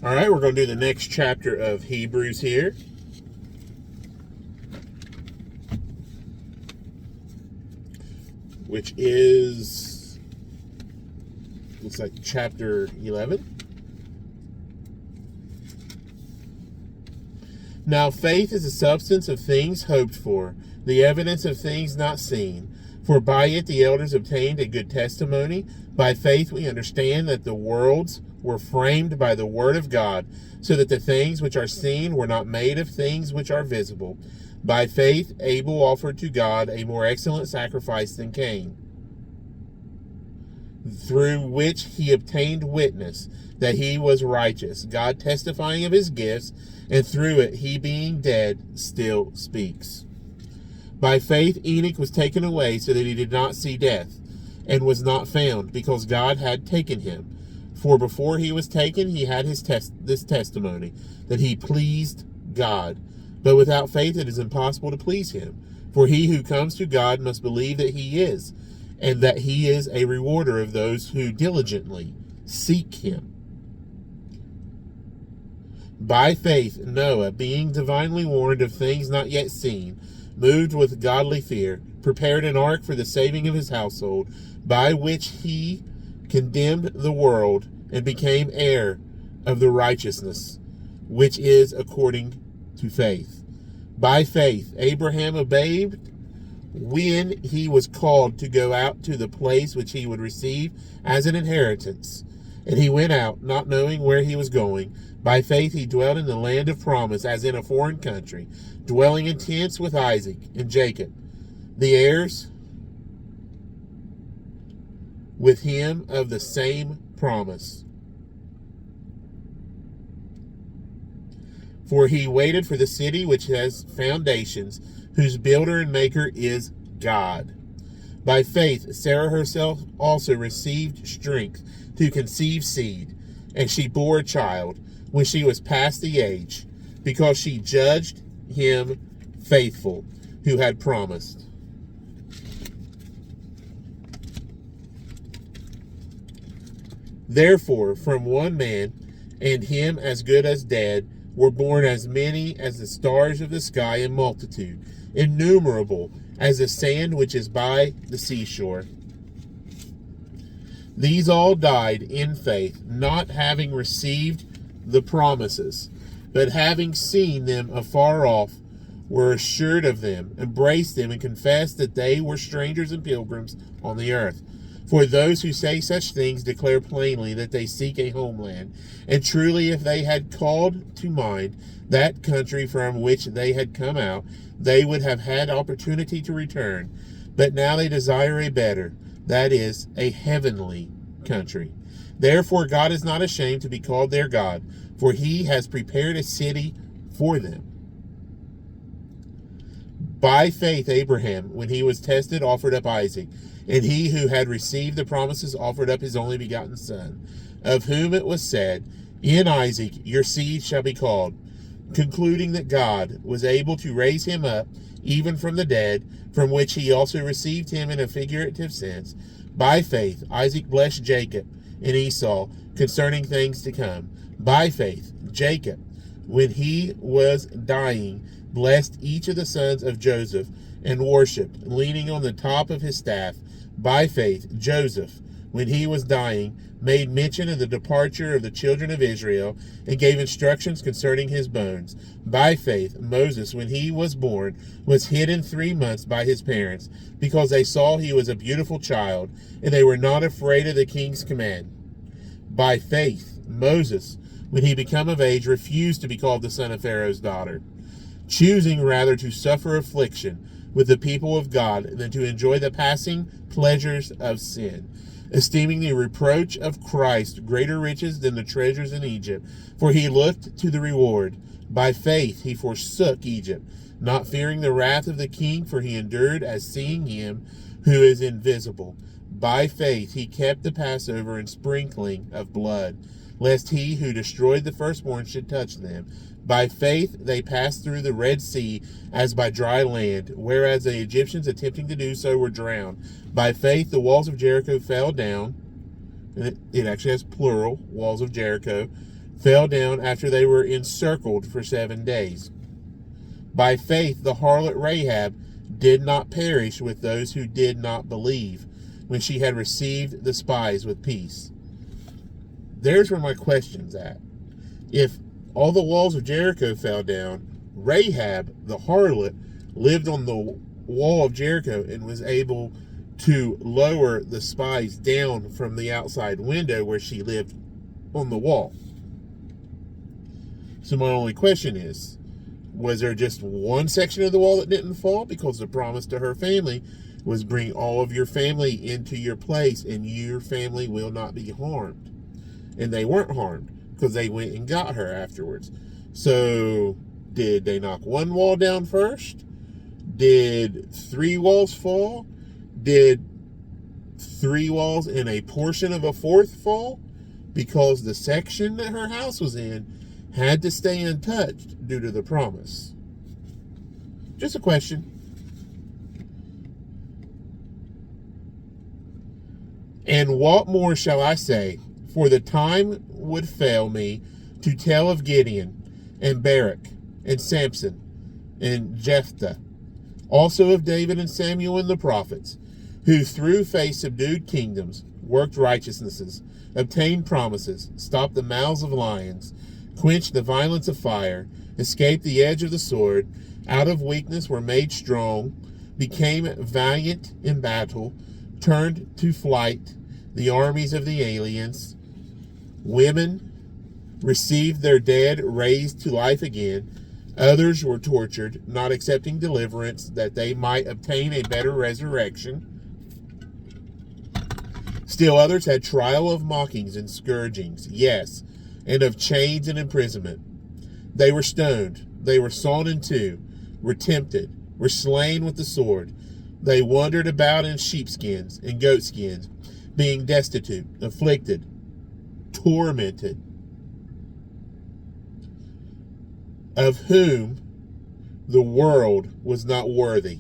All right, we're going to do the next chapter of Hebrews here. Which is, looks like chapter 11. Now faith is the substance of things hoped for, the evidence of things not seen. For by it the elders obtained a good testimony. By faith we understand that the worlds were framed by the word of God, so that the things which are seen were not made of things which are visible. By faith Abel offered to God a more excellent sacrifice than Cain, through which he obtained witness that he was righteous, God testifying of his gifts, and through it he, being dead, still speaks. By faith Enoch was taken away so that he did not see death, and was not found, because God had taken him. For before he was taken, he had this testimony, that he pleased God. But without faith it is impossible to please him. For he who comes to God must believe that he is, and that he is a rewarder of those who diligently seek him. By faith Noah, being divinely warned of things not yet seen, moved with godly fear, prepared an ark for the saving of his household, by which he condemned the world, and became heir of the righteousness, which is according to faith. By faith Abraham obeyed when he was called to go out to the place which he would receive as an inheritance. And he went out, not knowing where he was going. By faith he dwelt in the land of promise, as in a foreign country, dwelling in tents with Isaac and Jacob, the heirs with him of the same promise. For he waited for the city which has foundations, whose builder and maker is God. By faith Sarah herself also received strength to conceive seed, and she bore a child when she was past the age, because she judged him faithful who had promised. Therefore, from one man, and him as good as dead, were born as many as the stars of the sky in multitude, innumerable as the sand which is by the seashore. These all died in faith, not having received the promises, but having seen them afar off, were assured of them, embraced them, and confessed that they were strangers and pilgrims on the earth. For those who say such things declare plainly that they seek a homeland. And truly, if they had called to mind that country from which they had come out, they would have had opportunity to return. But now they desire a better, that is, a heavenly country. Therefore God is not ashamed to be called their God, for he has prepared a city for them. By faith Abraham, when he was tested, offered up Isaac. And he who had received the promises offered up his only begotten son, of whom it was said, in Isaac your seed shall be called, concluding that God was able to raise him up even from the dead, from which he also received him in a figurative sense. By faith Isaac blessed Jacob and Esau concerning things to come. By faith Jacob, when he was dying, blessed each of the sons of Joseph, and worshipped, leaning on the top of his staff. By faith Joseph, when he was dying, made mention of the departure of the children of Israel, and gave instructions concerning his bones. By faith Moses, when he was born, was hidden 3 months by his parents, because they saw he was a beautiful child, and they were not afraid of the king's command. By faith Moses, when he became of age, refused to be called the son of Pharaoh's daughter, choosing rather to suffer affliction with the people of God than to enjoy the passing pleasures of sin, esteeming the reproach of Christ greater riches than the treasures in Egypt, for he looked to the reward. By faith he forsook Egypt, not fearing the wrath of the king, for he endured as seeing him who is invisible. By faith he kept the Passover and sprinkling of blood, lest he who destroyed the firstborn should touch them. By faith they passed through the Red Sea as by dry land, whereas the Egyptians attempting to do so were drowned. By faith the walls of Jericho fell down, and it actually has plural, walls of Jericho, fell down after they were encircled for 7 days. By faith, the harlot Rahab did not perish with those who did not believe when she had received the spies with peace. There's where my question's at. If all the walls of Jericho fell down, Rahab, the harlot, lived on the wall of Jericho and was able to lower the spies down from the outside window where she lived on the wall. So my only question is, was there just one section of the wall that didn't fall? Because the promise to her family was bring all of your family into your place and your family will not be harmed. And they weren't harmed because they went and got her afterwards. So did they knock one wall down first? Did 3 walls fall? Did 3 walls and a portion of a 4th fall? Because the section that her house was in had to stay untouched due to the promise. Just a question. And what more shall I say? For the time would fail me to tell of Gideon and Barak and Samson and Jephthah, also of David and Samuel and the prophets, who through faith subdued kingdoms, worked righteousnesses, obtained promises, stopped the mouths of lions, quenched the violence of fire, escaped the edge of the sword, out of weakness were made strong, became valiant in battle, turned to flight the armies of the aliens. Women received their dead raised to life again. Others were tortured, not accepting deliverance, that they might obtain a better resurrection. Still others had trial of mockings and scourgings, yes, and of chains and imprisonment. They were stoned, they were sawn in two, were tempted, were slain with the sword. They wandered about in sheepskins and goatskins, being destitute, afflicted, tormented, of whom the world was not worthy.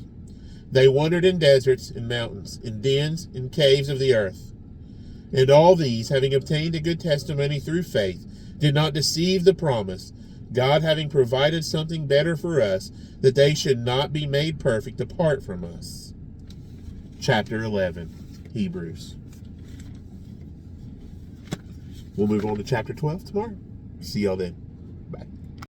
They wandered in deserts and mountains, in dens and caves of the earth. And all these, having obtained a good testimony through faith, did not deceive the promise, God having provided something better for us, that they should not be made perfect apart from us. Chapter 11, Hebrews. We'll move on to chapter 12 tomorrow. See y'all then.